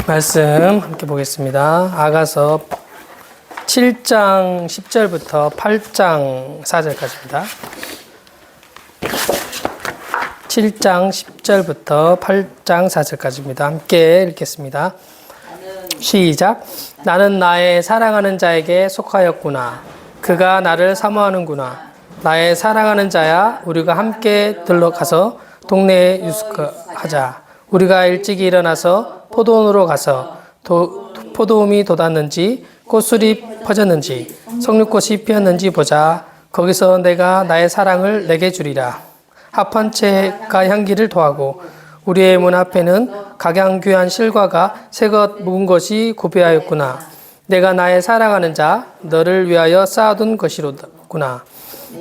말씀 함께 보겠습니다. 아가서 7장 10절부터 8장 4절까지입니다. 7장 10절부터 8장 4절까지입니다. 함께 읽겠습니다. 시작. 나는 나의 사랑하는 자에게 속하였구나. 그가 나를 사모하는구나. 나의 사랑하는 자야, 우리가 함께 들러가서 동네에 유숙하자. 우리가 일찍이 일어나서 포도원으로 가서 포도움이 돋았는지 꽃술이 퍼졌는지 석류꽃이 피었는지 보자. 거기서 내가 나의 사랑을 내게 주리라. 합한 채가 향기를 토하고 우리의 문 앞에는 각양귀한 실과가 새것 묵은 것이 구비하였구나. 내가 나의 사랑하는 자 너를 위하여 쌓아둔 것이로구나.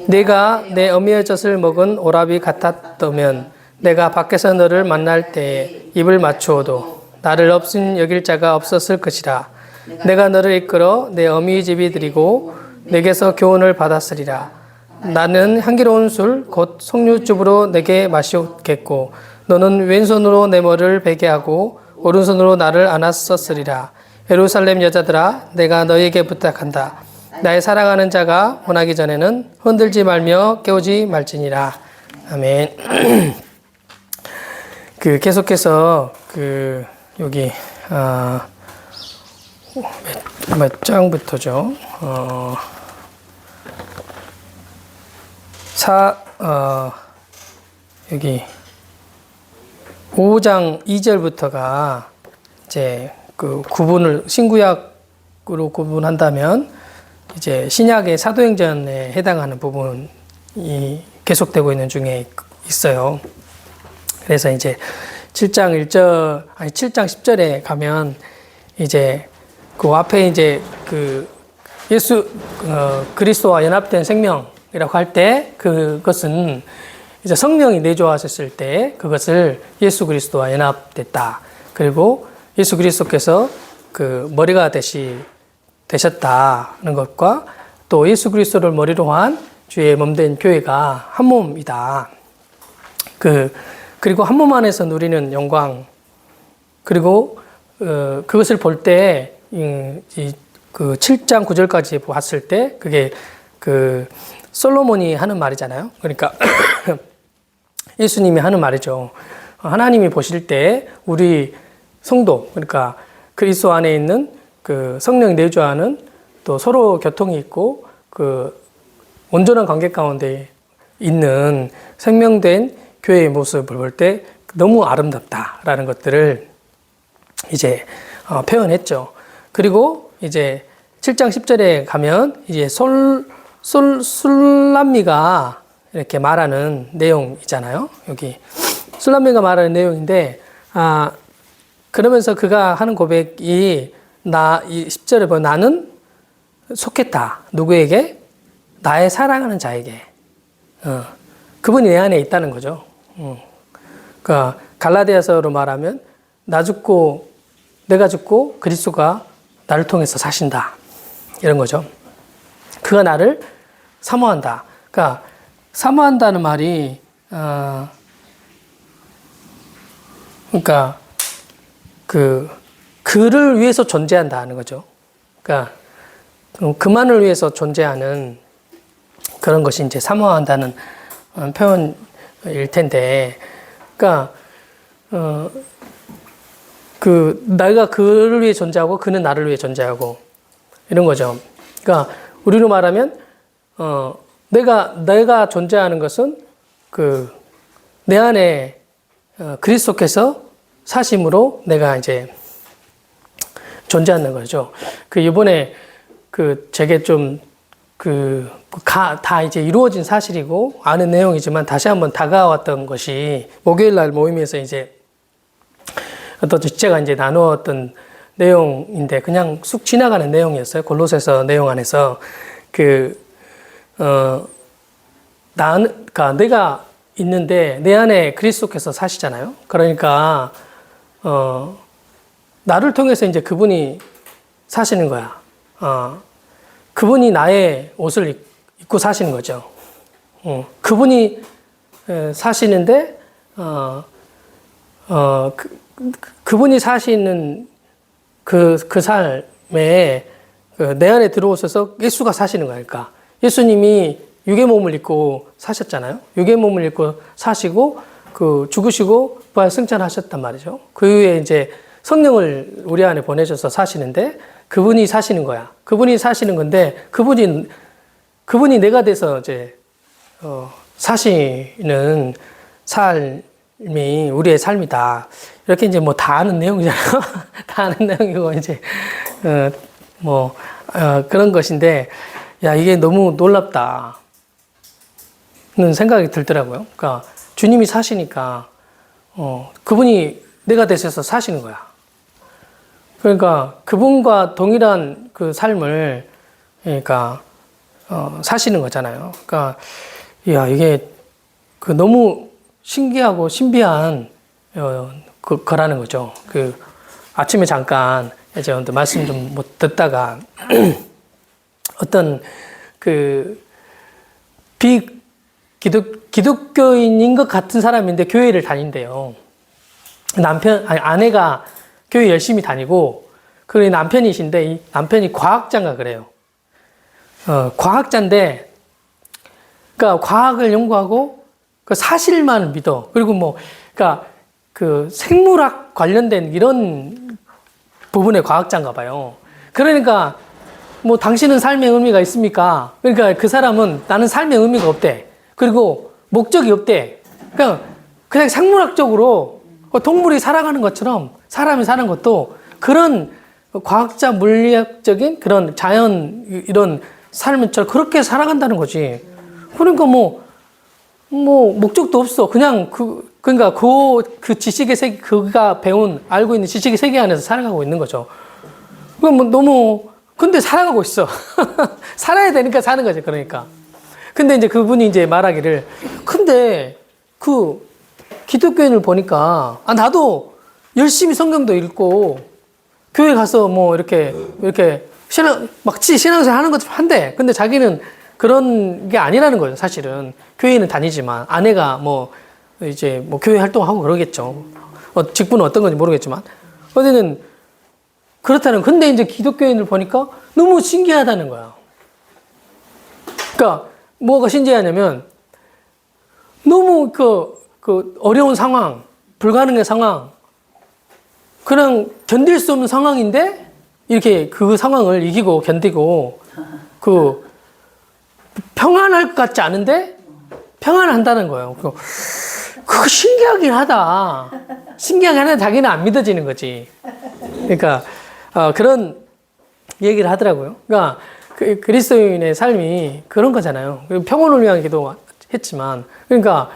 내가 내 어미의 젖을 먹은 오라비 같았다면 내가 밖에서 너를 만날 때에 입을 맞추어도 나를 없인 여길 자가 없었을 것이라. 내가 너를 이끌어 내 어미의 집이 드리고 내게서 교훈을 받았으리라. 나는 향기로운 술 곧 석류즙으로 내게 마시겠고 너는 왼손으로 내 머리를 베게 하고 오른손으로 나를 안았었으리라. 예루살렘 여자들아, 내가 너에게 부탁한다. 나의 사랑하는 자가 원하기 전에는 흔들지 말며 깨우지 말지니라. 아멘. 계속해서 여기 몇 장부터죠? 여기 5장 2절부터가 이제 구분을 신구약으로 구분한다면 이제 신약의 사도행전에 해당하는 부분이 계속되고 있는 중에 있어요. 그래서 이제 7장 10절에 가면 이제 그 앞에 이제 예수 그리스도와 연합된 생명이라고 할 때 그것은 이제 성령이 내주하셨을 때 그것을 예수 그리스도와 연합됐다. 그리고 예수 그리스도께서 머리가 되셨다는 것과 또 예수 그리스도를 머리로 한 주의 몸된 교회가 한 몸이다. 그리고 한 몸 안에서 누리는 영광, 그리고 그것을 볼 때 이 7장 9절까지 봤을 때 그게 솔로몬이 하는 말이잖아요. 그러니까 예수님이 하는 말이죠. 하나님이 보실 때 우리 성도, 그러니까 그리스도 안에 있는 성령이 내주하는 또 서로 교통이 있고 온전한 관계 가운데 있는 생명된 교회의 모습을 볼 때 너무 아름답다라는 것들을 이제 표현했죠. 그리고 이제 7장 10절에 가면 이제 술람미가 이렇게 말하는 내용이잖아요. 여기 술람미가 말하는 내용인데, 그러면서 그가 하는 고백이 이 10절에 보면 나는 속했다. 누구에게? 나의 사랑하는 자에게. 그분이 내 안에 있다는 거죠. 그러니까 갈라디아서로 말하면 내가 죽고 그리스도가 나를 통해서 사신다. 이런 거죠. 그가 나를 사모한다. 그러니까 사모한다는 말이 그러니까 그를 위해서 존재한다는 거죠. 그러니까 그만을 위해서 존재하는 그런 것이 이제 사모한다는 표현일 텐데, 그러니까 내가 그를 위해 존재하고 그는 나를 위해 존재하고 이런 거죠. 그러니까 우리로 말하면 내가 존재하는 것은 내 안에 그리스도께서 사심으로 내가 이제 존재하는 거죠. 이번에 제게 좀 다 이제 이루어진 사실이고 아는 내용이지만 다시 한번 다가왔던 것이 목요일 날 모임에서 이제 어떤 주체가 이제 나누었던 내용인데 그냥 쑥 지나가는 내용이었어요. 골로새서 내용 안에서 그러니까 내가 있는데 내 안에 그리스도께서 사시잖아요. 그러니까 나를 통해서 이제 그분이 사시는 거야. 그분이 나의 옷을 입고 사시는 거죠. 그분이 사시는데 그분이 사시는 그 삶에 내 안에 들어오셔서 예수가 사시는 거니까. 그러니까 예수님이 육의 몸을 입고 사셨잖아요. 육의 몸을 입고 사시고 죽으시고 부활 승천하셨단 말이죠. 그 이후에 이제 성령을 우리 안에 보내셔서 사시는데 그분이 사시는 거야. 그분이 사시는 건데 그분이 내가 돼서 이제 사시는 삶이 우리의 삶이다. 이렇게 이제 뭐 다 아는 내용이잖아요. 다 아는 내용이고 이제 그런 것인데 야 이게 너무 놀랍다. 는 생각이 들더라고요. 그러니까 주님이 사시니까 그분이 내가 되셔서 사시는 거야. 그러니까 그분과 동일한 그 삶을 그러니까 사시는 거잖아요. 그러니까 야 이게 너무 신기하고 신비한 거라는 거죠. 아침에 잠깐 이제 말씀 좀 못 듣다가 어떤 기독교인인 것 같은 사람인데 교회를 다닌대요. 아내가 교회 열심히 다니고, 그리고 남편이신데, 이 남편이 과학자인가 그래요. 과학자인데, 그러니까 과학을 연구하고, 그 사실만 믿어. 그리고 그러니까 생물학 관련된 이런 부분의 과학자인가 봐요. 그러니까, 당신은 삶의 의미가 있습니까? 그러니까 그 사람은 나는 삶의 의미가 없대. 그리고 목적이 없대. 그냥 생물학적으로 동물이 살아가는 것처럼 사람이 사는 것도 그런 과학자 물리학적인 그런 자연 이런 삶처럼 그렇게 살아간다는 거지. 그러니까 목적도 없어. 그냥 그러니까 그 지식의 세계, 그가 알고 있는 지식의 세계 안에서 살아가고 있는 거죠. 근데 살아가고 있어. 살아야 되니까 사는 거지, 그러니까. 근데 이제 그분이 이제 말하기를, 근데 기독교인을 보니까, 나도 열심히 성경도 읽고, 교회 가서 이렇게 신앙생활 하는 것도 한대. 근데 자기는 그런 게 아니라는 거예요, 사실은. 교회는 다니지만, 아내가 이제 교회 활동하고 그러겠죠. 직분은 어떤 건지 모르겠지만. 어쨌든, 그렇다는, 근데 이제 기독교인을 보니까 너무 신기하다는 거야. 그러니까, 뭐가 신기하냐면, 너무 어려운 상황, 불가능한 상황, 그냥 견딜 수 없는 상황인데, 이렇게 그 상황을 이기고 견디고, 평안할 것 같지 않은데, 평안한다는 거예요. 그거 신기하긴 하다. 신기하긴 하는데 자기는 안 믿어지는 거지. 그러니까, 그런 얘기를 하더라고요. 그러니까, 그리스도인의 삶이 그런 거잖아요. 평온을 위한 기도 했지만, 그러니까,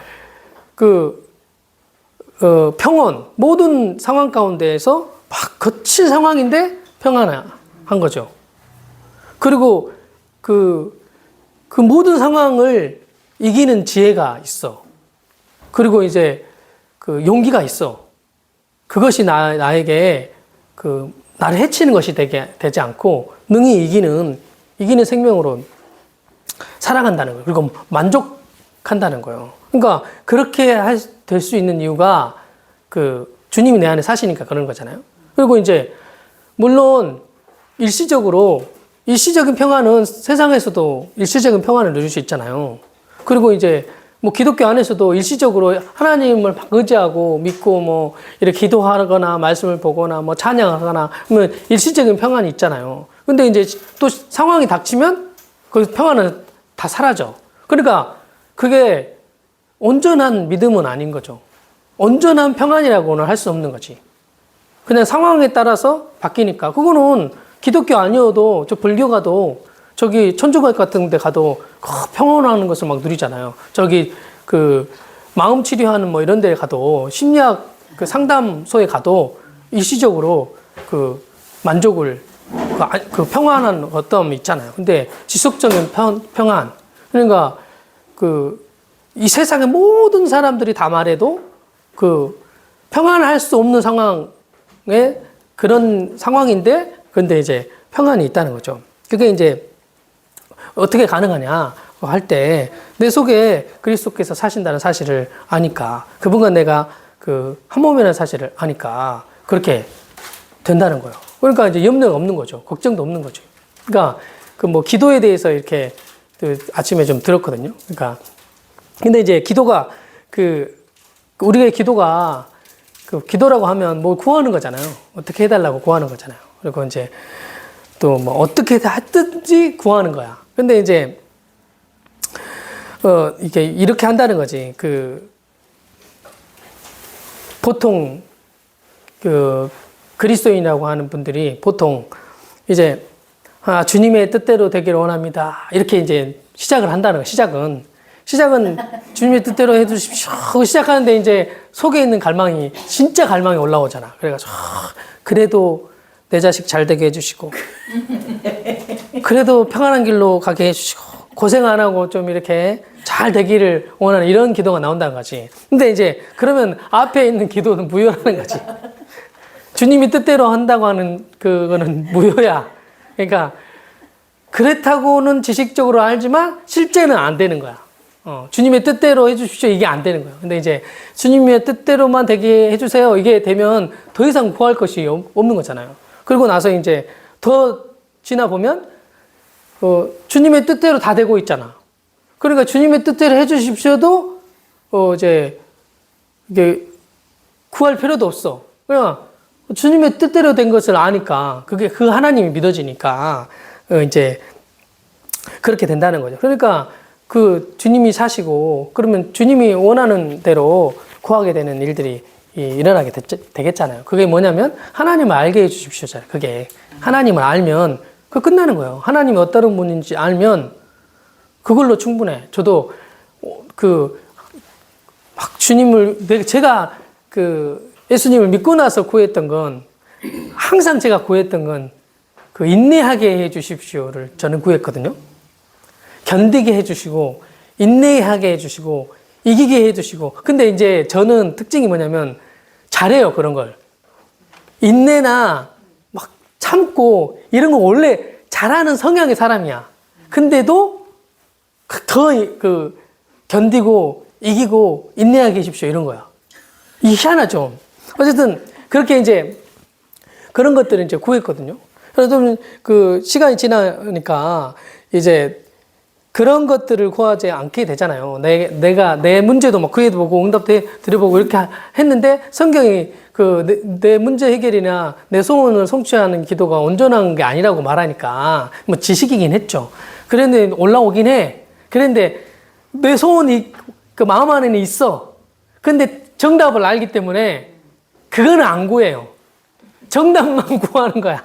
평온, 모든 상황 가운데에서 막 거친 상황인데 평안한 거죠. 그리고 그 모든 상황을 이기는 지혜가 있어. 그리고 이제 용기가 있어. 그것이 나에게 나를 해치는 것이 되지 않고 능히 이기는 생명으로 살아간다는 거예요. 그리고 만족한다는 거예요. 그러니까 그렇게 될 수 있는 이유가 주님이 내 안에 사시니까 그런 거잖아요. 그리고 이제 물론 일시적인 평안은 세상에서도 일시적인 평안을 누릴 수 있잖아요. 그리고 이제 기독교 안에서도 일시적으로 하나님을 의지하고 믿고 이렇게 기도하거나 말씀을 보거나 찬양하거나 하면 일시적인 평안이 있잖아요. 근데 이제 또 상황이 닥치면 그 평안은 다 사라져. 그러니까 그게 온전한 믿음은 아닌 거죠. 온전한 평안이라고는 할 수 없는 거지. 그냥 상황에 따라서 바뀌니까. 그거는 기독교 아니어도 불교 가도 저기 천주교 같은 데 가도 평온하는 것을 막 누리잖아요. 저기 마음 치료하는 이런 데 가도 심리학 상담소에 가도 일시적으로 만족을 평안한 어떤 있잖아요. 근데 지속적인 평안. 그러니까 이 세상의 모든 사람들이 다 말해도 평안할 수 없는 상황에 그런 상황인데 근데 이제 평안이 있다는 거죠. 그게 이제 어떻게 가능하냐 할 때 내 속에 그리스도께서 사신다는 사실을 아니까, 그분과 내가 한 몸이라는 사실을 아니까 그렇게 된다는 거예요. 그러니까 이제 염려가 없는 거죠. 걱정도 없는 거죠. 그러니까 그 뭐 기도에 대해서 이렇게 그 아침에 좀 들었거든요. 그러니까 근데 이제 기도가 우리의 기도가 그 기도라고 하면 뭘 구하는 거잖아요. 어떻게 해달라고 구하는 거잖아요. 그리고 이제 또 뭐 어떻게 하든지 구하는 거야. 근데 이제 이게 이렇게 한다는 거지. 보통 그리스도인이라고 하는 분들이 보통 이제 주님의 뜻대로 되기를 원합니다. 이렇게 이제 시작을 한다는 거예요. 시작은 주님의 뜻대로 해주십시오 하고 시작하는데 이제 속에 있는 갈망이 진짜 갈망이 올라오잖아. 그래가지고 그래도 내 자식 잘 되게 해주시고 그래도 평안한 길로 가게 해주시고 고생 안 하고 좀 이렇게 잘 되기를 원하는 이런 기도가 나온다는 거지. 근데 이제 그러면 앞에 있는 기도는 무효라는 거지. 주님이 뜻대로 한다고 하는 그거는 무효야. 그러니까 그렇다고는 지식적으로 알지만 실제는 안 되는 거야. 주님의 뜻대로 해주십시오. 이게 안 되는 거예요. 근데 이제 주님의 뜻대로만 되게 해주세요. 이게 되면 더 이상 구할 것이 없는 거잖아요. 그리고 나서 이제 더 지나 보면 주님의 뜻대로 다 되고 있잖아. 그러니까 주님의 뜻대로 해주십시오도 이제 이게 구할 필요도 없어. 그냥 주님의 뜻대로 된 것을 아니까 그게 그 하나님이 믿어지니까 이제 그렇게 된다는 거죠. 그러니까 그 주님이 사시고 그러면 주님이 원하는 대로 구하게 되는 일들이 일어나게 되겠잖아요. 그게 뭐냐면 하나님을 알게 해주십시오잖아요. 그게 하나님을 알면 그 끝나는 거예요. 하나님이 어떤 분인지 알면 그걸로 충분해. 저도 막 제가 예수님을 믿고 나서 구했던 건 항상 제가 구했던 건 인내하게 해주십시오를 저는 구했거든요. 견디게 해주시고 인내하게 해주시고 이기게 해주시고. 근데 이제 저는 특징이 뭐냐면 잘해요. 그런 걸 인내나 막 참고 이런 거 원래 잘하는 성향의 사람이야. 근데도 더 견디고 이기고 인내하게 해주십시오 이런 거야. 이게 희한하죠. 어쨌든 그렇게 이제 그런 것들을 이제 구했거든요. 그래서 시간이 지나니까 이제 그런 것들을 구하지 않게 되잖아요. 내가 내 문제도 막 그에도 보고 응답도 드려보고 이렇게 했는데 성경이 내 문제 해결이나 내 소원을 성취하는 기도가 온전한 게 아니라고 말하니까 뭐 지식이긴 했죠. 그런데 올라오긴 해. 그런데 내 소원이 그 마음 안에는 있어. 근데 정답을 알기 때문에 그거는 안 구해요. 정답만 구하는 거야.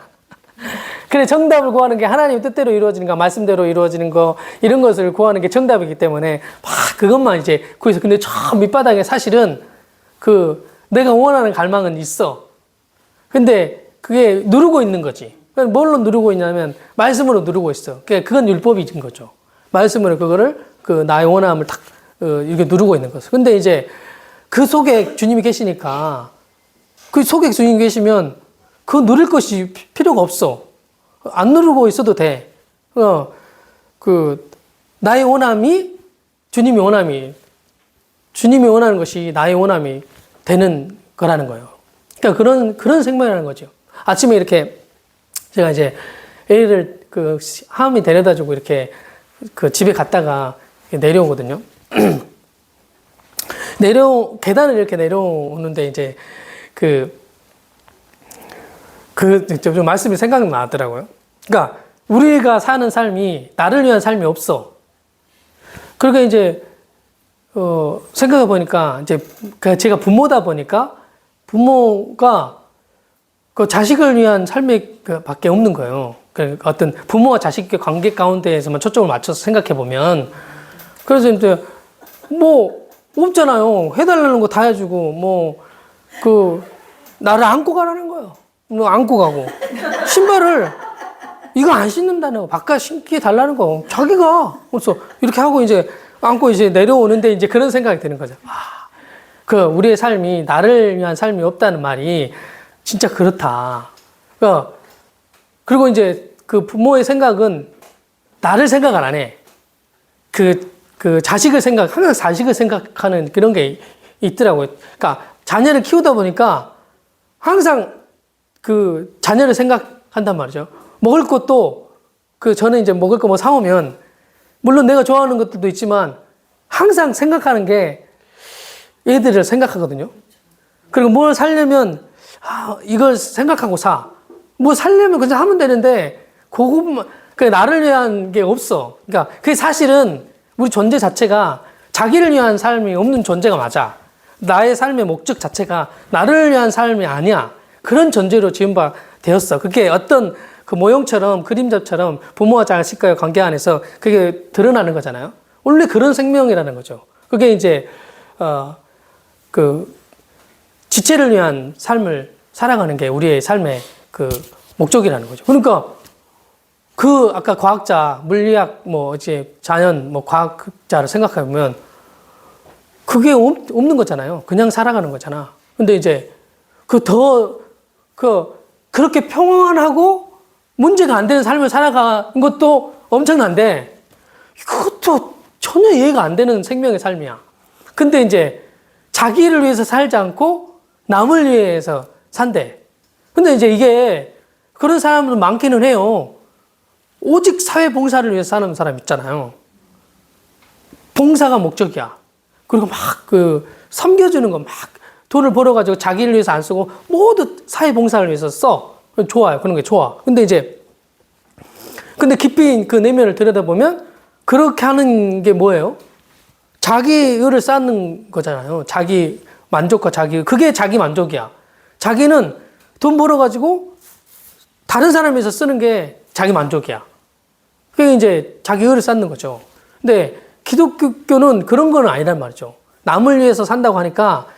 그래, 정답을 구하는 게 하나님 뜻대로 이루어지는 거, 말씀대로 이루어지는 거, 이런 것을 구하는 게 정답이기 때문에 막 그것만 이제 구해서. 근데 저 밑바닥에 사실은 내가 원하는 갈망은 있어. 근데 그게 누르고 있는 거지. 뭘로 누르고 있냐면 말씀으로 누르고 있어. 그건 율법인 거죠. 말씀으로 그거를 나의 원함을 딱 이렇게 누르고 있는 거죠. 근데 이제 그 속에 주님이 계시니까 그 속에 주님이 계시면 그거 누릴 것이 필요가 없어. 안 누르고 있어도 돼. 나의 원함이 주님이 원하는 것이 나의 원함이 되는 거라는 거예요. 그러니까 그런 생명이라는 거죠. 아침에 이렇게 제가 이제 애를 하음이 데려다 주고 이렇게 집에 갔다가 내려오거든요. 계단을 이렇게 내려오는데 이제 좀 말씀이 생각나더라고요. 그러니까 우리가 사는 삶이 나를 위한 삶이 없어. 그러니까 이제 생각해 보니까 이제 제가 부모다 보니까 부모가 자식을 위한 삶이 밖에 없는 거예요. 어떤 부모와 자식의 관계 가운데에서만 초점을 맞춰서 생각해 보면, 그래서 이제 뭐 없잖아요. 해달라는 거 다 해주고 나를 안고 가라는 거예요. 안고 가고 신발을 이거 안 신는다는 거, 바깥 신게 달라는 거, 자기가 그래서 이렇게 하고 이제 안고 이제 내려오는데 이제 그런 생각이 드는 거죠. 우리의 삶이 나를 위한 삶이 없다는 말이 진짜 그렇다. 그리고 이제 부모의 생각은 나를 생각을 안 해. 항상 자식을 생각하는 그런 게 있더라고요. 그러니까 자녀를 키우다 보니까 항상 그 자녀를 생각한단 말이죠. 먹을 것도 저는 이제 먹을 거 뭐 사오면 물론 내가 좋아하는 것들도 있지만 항상 생각하는 게 얘들을 생각하거든요. 그리고 뭘 사려면 이걸 생각하고 사. 뭐 사려면 그냥 하면 되는데 그것만 나를 위한 게 없어. 그러니까 그게 사실은 우리 존재 자체가 자기를 위한 삶이 없는 존재가 맞아. 나의 삶의 목적 자체가 나를 위한 삶이 아니야. 그런 존재로 지음바 되었어. 그게 어떤 그 모형처럼 그림자처럼 부모와 자식과의 관계 안에서 그게 드러나는 거잖아요. 원래 그런 생명이라는 거죠. 그게 이제 그 지체를 위한 삶을 살아가는 게 우리의 삶의 그 목적이라는 거죠. 그러니까 그 아까 과학자, 물리학 뭐 이제 자연 뭐 과학자를 생각해 보면 그게 없는 거잖아요. 그냥 살아가는 거잖아. 근데 이제 그렇게 평안하고 문제가 안 되는 삶을 살아가는 것도 엄청난데 그것도 전혀 이해가 안 되는 생명의 삶이야. 근데 이제 자기를 위해서 살지 않고 남을 위해서 산대. 근데 이제 이게 그런 사람은 많기는 해요. 오직 사회 봉사를 위해서 사는 사람 있잖아요. 봉사가 목적이야. 그리고 막 섬겨주는 거 막 돈을 벌어가지고 자기를 위해서 안 쓰고 모두 사회 봉사를 위해서 써. 좋아요. 그런 게 좋아. 근데 깊이 그 내면을 들여다보면 그렇게 하는 게 뭐예요? 자기를 쌓는 거잖아요. 자기 만족과 그게 자기 만족이야. 자기는 돈 벌어가지고 다른 사람을 위해서 쓰는 게 자기 만족이야. 그게 이제 자기 의를 쌓는 거죠. 근데 기독교는 그런 건 아니란 말이죠. 남을 위해서 산다고 하니까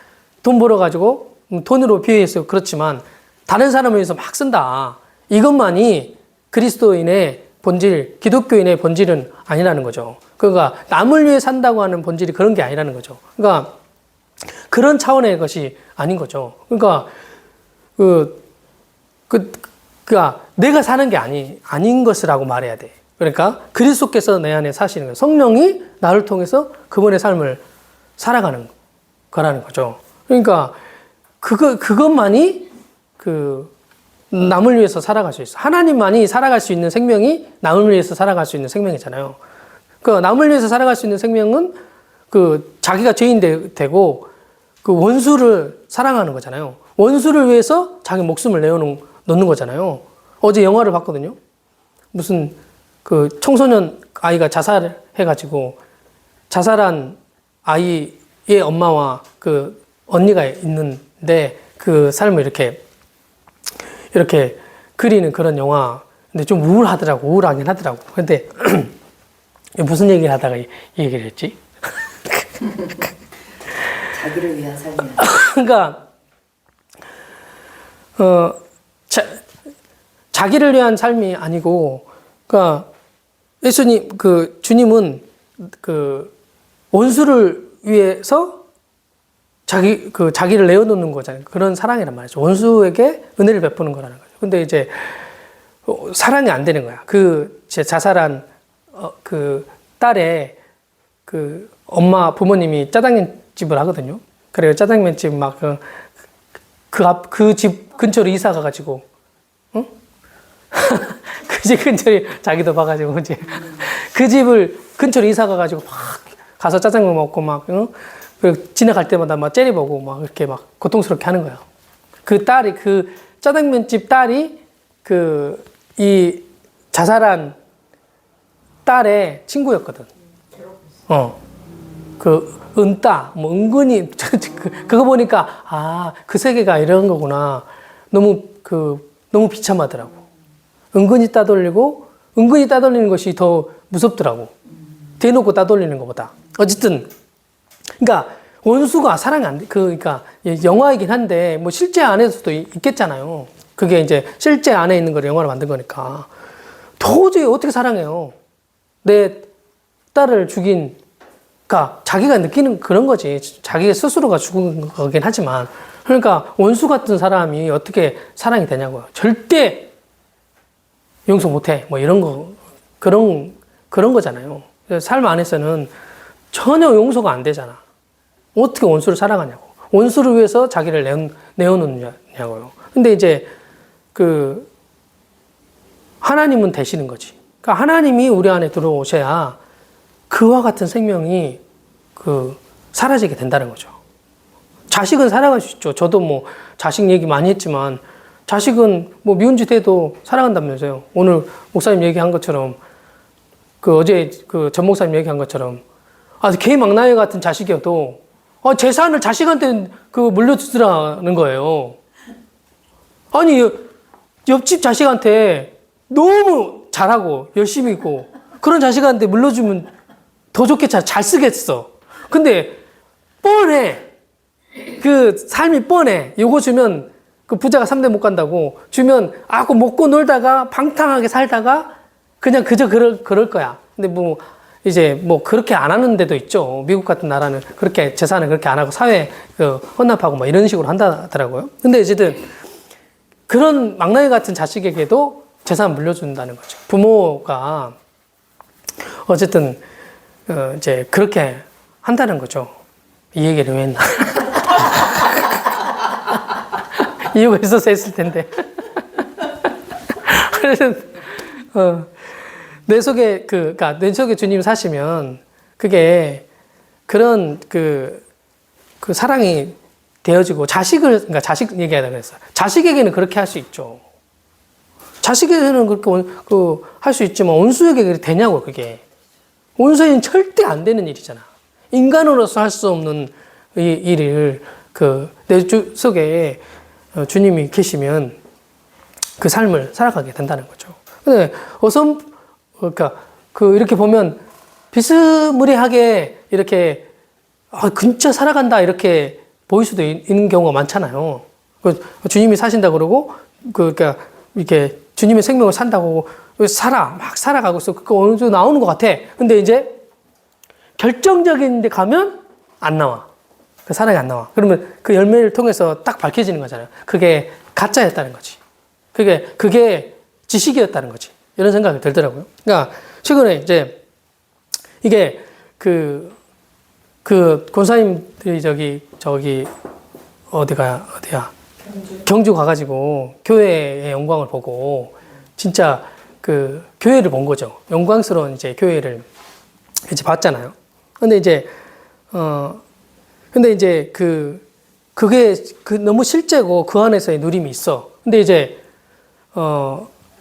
돈 벌어가지고 돈으로 비유해서 그렇지만 다른 사람을 위해서 막 쓴다. 이것만이 그리스도인의 본질, 기독교인의 본질은 아니라는 거죠. 그러니까 남을 위해 산다고 하는 본질이 그런 게 아니라는 거죠. 그러니까 그런 차원의 것이 아닌 거죠. 그러니까 그러니까 내가 사는 게 아닌 것이라고 말해야 돼. 그러니까 그리스도께서 내 안에 사시는 거예요. 성령이 나를 통해서 그분의 삶을 살아가는 거라는 거죠. 그러니까 그것만이 남을 위해서 살아갈 수 있어. 하나님만이 살아갈 수 있는 생명이 남을 위해서 살아갈 수 있는 생명이잖아요. 남을 위해서 살아갈 수 있는 생명은 자기가 죄인 되고 원수를 사랑하는 거잖아요. 원수를 위해서 자기 목숨을 내어놓는 거잖아요. 어제 영화를 봤거든요. 무슨 청소년 아이가 자살해가지고 자살한 아이의 엄마와 언니가 있는데 그 삶을 이렇게 그리는 그런 영화. 근데 좀 우울하긴 하더라고. 근데 무슨 얘기를 하다가 이 얘기를 했지? 자기를 위한 삶이야. 그러니까 자기를 위한 삶이 아니고, 그러니까 예수님 주님은 원수를 위해서 자기를 내어놓는 거잖아요. 그런 사랑이란 말이죠. 원수에게 은혜를 베푸는 거라는 거죠. 근데 이제 사랑이 안 되는 거야. 제 자살한 딸의 엄마 부모님이 짜장면집을 하거든요. 그래요. 짜장면집 막 그 집 근처로 이사 가가지고, 응? 그 집 근처에 자기도 봐가지고 이제 그 집을 근처로 이사 가가지고 막 가서 짜장면 먹고 막, 응? 그리고 지나갈 때마다 막 째려보고 막 이렇게 막 고통스럽게 하는 거예요. 짜장면집 딸이 이 자살한 딸의 친구였거든. 은따, 뭐, 은근히, 그거 보니까, 그 세계가 이런 거구나. 너무 비참하더라고. 은근히 따돌리는 것이 더 무섭더라고. 대놓고 따돌리는 것보다. 어쨌든, 그러니까, 원수가 사랑이 안 돼. 그러니까, 영화이긴 한데, 뭐, 실제 안에서도 있겠잖아요. 그게 이제, 실제 안에 있는 걸 영화로 만든 거니까. 도저히 어떻게 사랑해요? 내 딸을 죽인, 그러니까 자기가 느끼는 그런 거지. 자기 스스로가 죽은 거긴 하지만. 그러니까 원수 같은 사람이 어떻게 사랑이 되냐고요. 절대 용서 못해. 뭐 이런 거, 그런 거잖아요. 삶 안에서는 전혀 용서가 안 되잖아. 어떻게 원수를 사랑하냐고. 원수를 위해서 자기를 내어놓냐고요. 근데 이제 그 하나님은 되시는 거지. 그러니까 하나님이 우리 안에 들어오셔야 그와 같은 생명이 사라지게 된다는 거죠. 자식은 사랑할 수 있죠. 저도 뭐 자식 얘기 많이 했지만 자식은 뭐 미운 짓 해도 사랑한다면서요. 오늘 목사님 얘기한 것처럼 어제 전 목사님 얘기한 것처럼 개망나니 같은 자식이어도 재산을 자식한테 물려주라는 거예요. 아니 옆집 자식한테 너무 잘하고 열심히 있고 그런 자식한테 물려주면 더 좋게 잘 쓰겠어. 근데 뻔해. 삶이 뻔해. 요거 주면 부자가 3대 못 간다고 주면 그 먹고 놀다가 방탕하게 살다가 그냥 그저 그럴 거야. 근데 이제 그렇게 안 하는 데도 있죠. 미국 같은 나라는 그렇게 재산을 그렇게 안 하고 사회 헌납하고 이런 식으로 한다더라고요. 근데 어쨌든 그런 망나니 같은 자식에게도 재산 물려준다는 거죠. 부모가 어쨌든 이제 그렇게 한다는 거죠. 이 얘기를 왜 했나? 이유가 있어서 했을 텐데. 그래서 내 속에 그러니까 내 속에 주님 사시면 그게 그런 사랑이 되어지고 그러니까 자식 얘기하다 그랬어. 자식에게는 그렇게 할 수 있죠. 자식에게는 그렇게 할 수 있지만 원수에게 그게 되냐고 그게. 원수에게는 절대 안 되는 일이잖아. 인간으로서 할 수 없는 일을 내 속에 주님이 계시면 그 삶을 살아가게 된다는 거죠. 근데 그러니까 이렇게 보면 비스무리하게 이렇게 진짜 살아간다 이렇게 보일 수도 있는 경우가 많잖아요. 주님이 사신다 그러고 그러니까 이렇게 주님의 생명을 산다고 막 살아가고 있어. 그거 어느 정도 나오는 것 같아. 근데 이제 결정적인 데 가면 안 나와. 그 사랑이 안 나와. 그러면 그 열매를 통해서 딱 밝혀지는 거잖아요. 그게 가짜였다는 거지. 그게 지식이었다는 거지. 이런 생각이 들더라고요. 그러니까 최근에 이제 이게 권사님들이 저기 어디야? 경주 가가지고 교회의 영광을 보고 진짜 교회를 본 거죠. 영광스러운 이제 교회를 이제 봤잖아요. 근데 이제 그게 너무 실제고 그 안에서의 누림이 있어. 근데 이제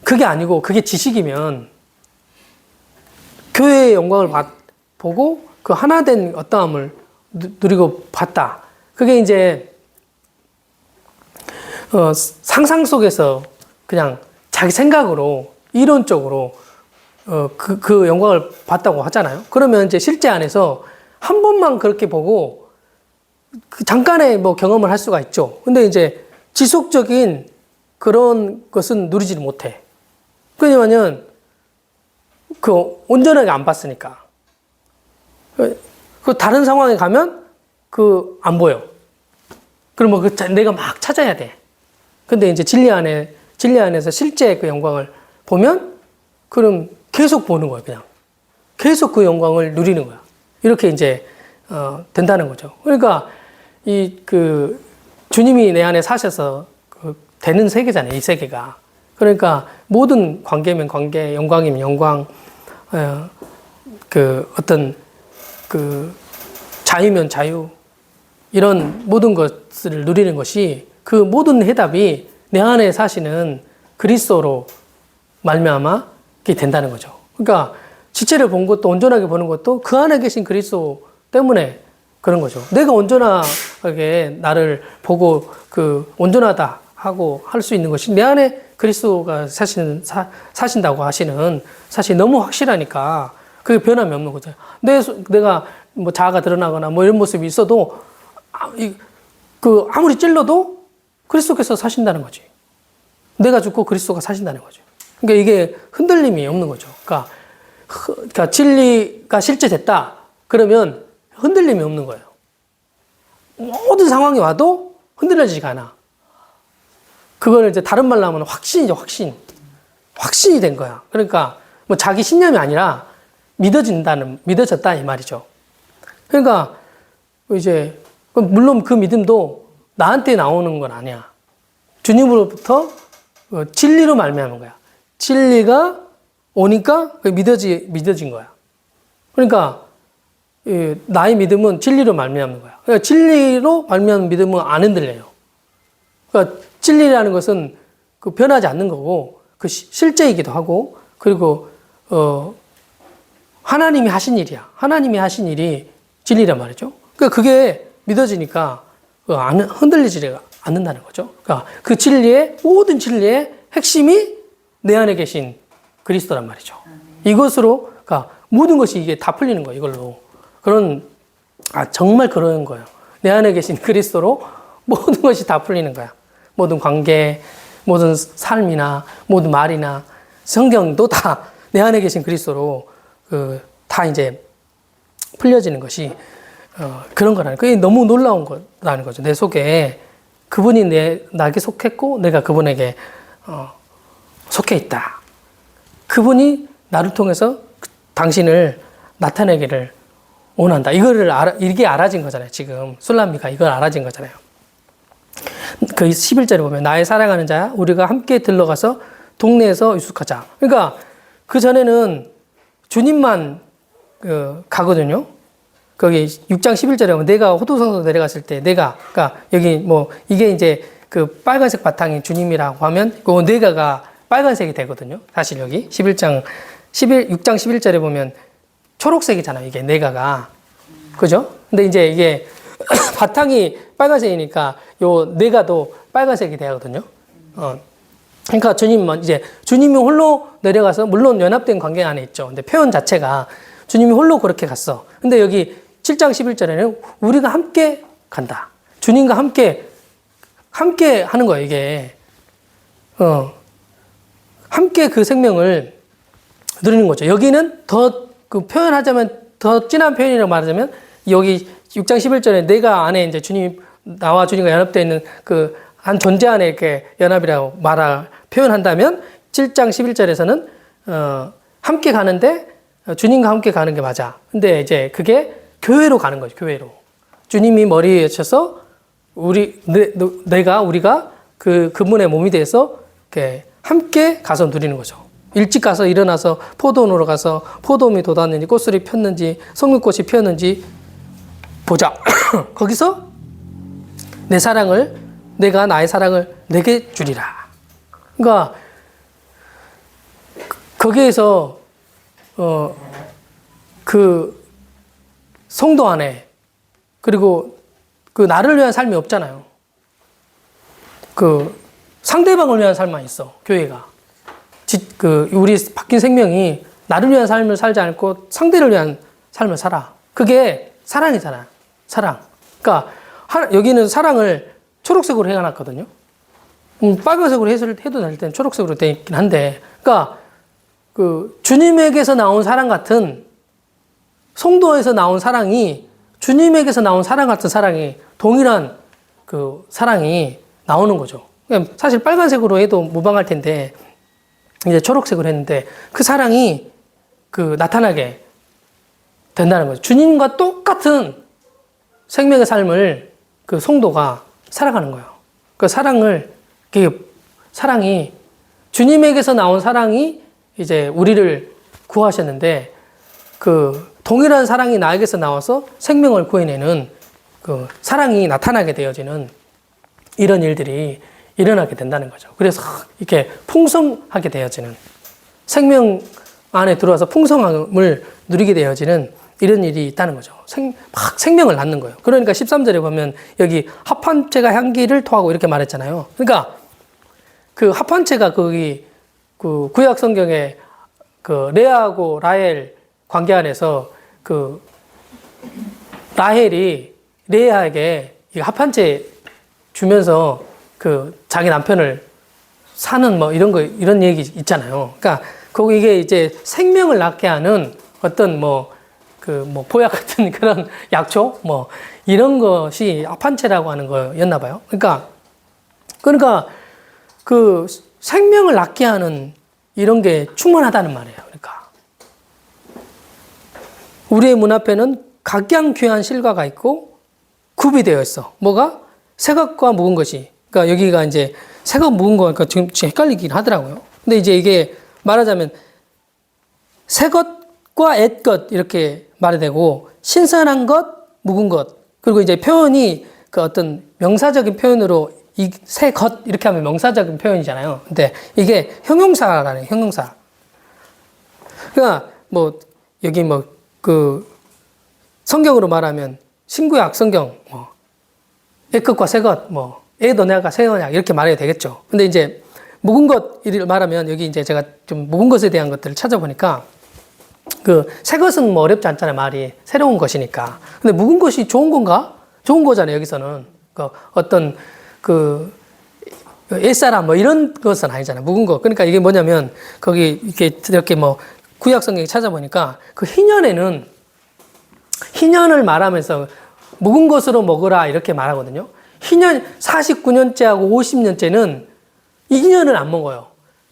그게 아니고 그게 지식이면 교회의 영광을 보고 그 하나된 어떠함을 누리고 봤다. 그게 이제 상상 속에서 그냥 자기 생각으로 이론적으로 그 영광을 봤다고 하잖아요. 그러면 이제 실제 안에서 한 번만 그렇게 보고 잠깐의 경험을 할 수가 있죠. 근데 이제 지속적인 그런 것은 누리지를 못해. 왜냐면은 온전하게 안 봤으니까. 다른 상황에 가면 안 보여. 그럼 내가 막 찾아야 돼. 근데 이제 진리 안에서 실제 그 영광을 보면 그럼 계속 보는 거야, 그냥. 계속 그 영광을 누리는 거야. 이렇게 이제 된다는 거죠. 그러니까 주님이 내 안에 사셔서 되는 세계잖아요, 이 세계가. 그러니까 모든 관계면 관계, 영광이면 영광, 자유면 자유, 이런 모든 것을 누리는 것이 그 모든 해답이 내 안에 사시는 그리스도로 말미암아 게 된다는 거죠. 그러니까 지체를 본 것도 온전하게 보는 것도 그 안에 계신 그리스도 때문에 그런 거죠. 내가 온전하게 나를 보고 온전하다 하고 할 수 있는 것이 내 안에 그리스도가 사신다고 하시는 사실 너무 확실하니까 그게 변함이 없는 거죠. 내가 자아가 드러나거나 이런 모습이 있어도 아무리 찔러도 그리스도께서 사신다는 거지. 내가 죽고 그리스도가 사신다는 거죠. 그러니까 이게 흔들림이 없는 거죠. 그러니까 진리가 실제됐다. 그러면 흔들림이 없는 거예요. 모든 상황이 와도 흔들려지지가 않아. 그거를 이제 다른 말로 하면 확신이죠, 확신. 확신이 된 거야. 그러니까 자기 신념이 아니라 믿어졌다 이 말이죠. 그러니까 이제 물론 그 믿음도 나한테 나오는 건 아니야. 주님으로부터 진리로 말미암은 거야. 진리가 오니까 믿어진 거야. 그러니까 나의 믿음은 진리로 말미암는 거야. 그러니까 진리로 말미암는 믿음은 안 흔들려요. 그러니까 진리라는 것은 변하지 않는 거고 실제이기도 하고 그리고 하나님이 하신 일이야. 하나님이 하신 일이 진리란 말이죠. 그러니까 그게 믿어지니까 흔들리지 않는다는 거죠. 그러니까 그 진리의 모든 진리의 핵심이 내 안에 계신 그리스도란 말이죠. 이것으로 그러니까 모든 것이 이게 다 풀리는 거예요. 이걸로 정말 그런 거예요. 내 안에 계신 그리스도로 모든 것이 다 풀리는 거야. 모든 관계, 모든 삶이나 모든 말이나 성경도 다 내 안에 계신 그리스도로 다 이제 풀려지는 것이 그런 거라는. 그게 너무 놀라운 거라는 거죠. 내 속에 그분이 나에게 속했고 내가 그분에게 속해 있다. 그분이 나를 통해서 당신을 나타내기를 원한다. 이게 알아진 거잖아요. 지금 술람미가 이걸 알아진 거잖아요. 그 11절에 보면 나의 사랑하는 자야 우리가 함께 들러가서 동네에서 유숙하자. 그러니까 그 전에는 주님만 가거든요. 거기 6장 11절에 보면 내가 호도성소 내려갔을 때 그러니까 여기 이게 이제 그 빨간색 바탕이 주님이라고 하면 그 내가가 빨간색이 되거든요. 사실 여기 6장 11절에 보면 초록색이잖아요. 이게 내가가. 그죠? 근데 이제 이게 바탕이 빨간색이니까 요 내가도 빨간색이 되거든요. 그러니까 주님이 홀로 내려가서 물론 연합된 관계 안에 있죠. 근데 표현 자체가 주님이 홀로 그렇게 갔어. 근데 여기 7장 11절에는 우리가 함께 간다. 주님과 함께 하는 거예요, 이게. 함께 그 생명을 누리는 거죠. 여기는 더 더 진한 표현이라고 말하자면 여기 6장 11절에 내가 안에 이제 나와 주님과 연합되어 있는 그 한 존재 안에 이렇게 연합이라고 표현한다면 7장 11절에서는 함께 가는데 주님과 함께 가는 게 맞아. 근데 이제 그게 교회로 가는 거죠. 교회로. 주님이 머리에 셔서 우리가 그분의 몸이 돼서 이렇게 함께 가서 누리는 거죠. 일찍 가서 일어나서 포도원으로 가서 포도움이 돋았는지 꽃술이 폈는지 성육꽃이 피었는지 보자. 거기서 내가 나의 사랑을 내게 주리라. 그러니까 거기에서 그 성도 안에 그리고 그 나를 위한 삶이 없잖아요. 그 상대방을 위한 삶만 있어. 교회가. 우리 바뀐 생명이 나를 위한 삶을 살지 않고 상대를 위한 삶을 살아. 그게 사랑이잖아. 사랑. 그러니까 여기는 사랑을 초록색으로 해놨거든요. 빨간색으로 해도 될 때는 초록색으로 되어 있긴 한데, 그러니까 그 주님에게서 나온 사랑 같은 성도에서 나온 사랑이 주님에게서 나온 사랑 같은 사랑이 동일한 그 사랑이 나오는 거죠. 사실 빨간색으로 해도 무방할 텐데 이제 초록색으로 했는데 그 사랑이 나타나게 된다는 거죠. 주님과 똑같은 생명의 삶을 그 성도가 살아가는 거예요. 그 사랑이 주님에게서 나온 사랑이 이제 우리를 구하셨는데 그 동일한 사랑이 나에게서 나와서 생명을 구해내는 그 사랑이 나타나게 되어지는 이런 일들이 일어나게 된다는 거죠. 그래서 이렇게 풍성하게 되어지는 생명 안에 들어와서 풍성함을 누리게 되어지는 이런 일이 있다는 거죠. 막 생명을 낳는 거예요. 그러니까 13절에 보면 여기 합한채가 향기를 토하고 이렇게 말했잖아요. 그러니까 그 합한채가 거기 그 구약 성경에 그 레아하고 라헬 관계 안에서 그 라헬이 레아에게 합한채 주면서 그 자기 남편을 사는 이런 얘기 있잖아요. 그러니까 거기 이게 이제 생명을 낳게 하는 어떤 보약 같은 그런 약초 이런 것이 합한채라고 하는 거였나 봐요. 그러니까 그 생명을 낳게 하는 이런 게 충분하다는 말이에요. 그러니까 우리의 문 앞에는 각양 귀한 실과가 있고 굽이 되어 있어. 뭐가? 새것과 묵은 것이. 그러니까 여기가 이제 새것 묵은 거, 그러니까 지금 헷갈리긴 하더라고요. 근데 이제 이게 말하자면 새것과 옛것 이렇게 말이 되고 신선한 것, 묵은 것. 그리고 이제 표현이 그 어떤 명사적인 표현으로 이 새것 이렇게 하면 명사적인 표현이잖아요. 근데 이게 형용사라는 형용사. 그러니까 뭐 여기 뭐 그 성경으로 말하면 신구약 성경 뭐 옛것과 새것 뭐 애도 내가 새거냐 이렇게 말해야 되겠죠. 근데 이제 묵은 것을 말하면 여기 이제 제가 좀 묵은 것에 대한 것들을 찾아보니까 그 새 것은 뭐 어렵지 않잖아요. 말이 새로운 것이니까. 근데 묵은 것이 좋은 건가? 좋은 거잖아요. 여기서는 그 어떤 그 옛사람 뭐 이런 것은 아니잖아요. 묵은 거. 그러니까 이게 뭐냐면 거기 이렇게 뭐 구약 성경에 찾아보니까 그 희년을 말하면서 묵은 것으로 먹으라 이렇게 말하거든요. 희년 49년째하고 50년째는 이 희년을 안 먹어요.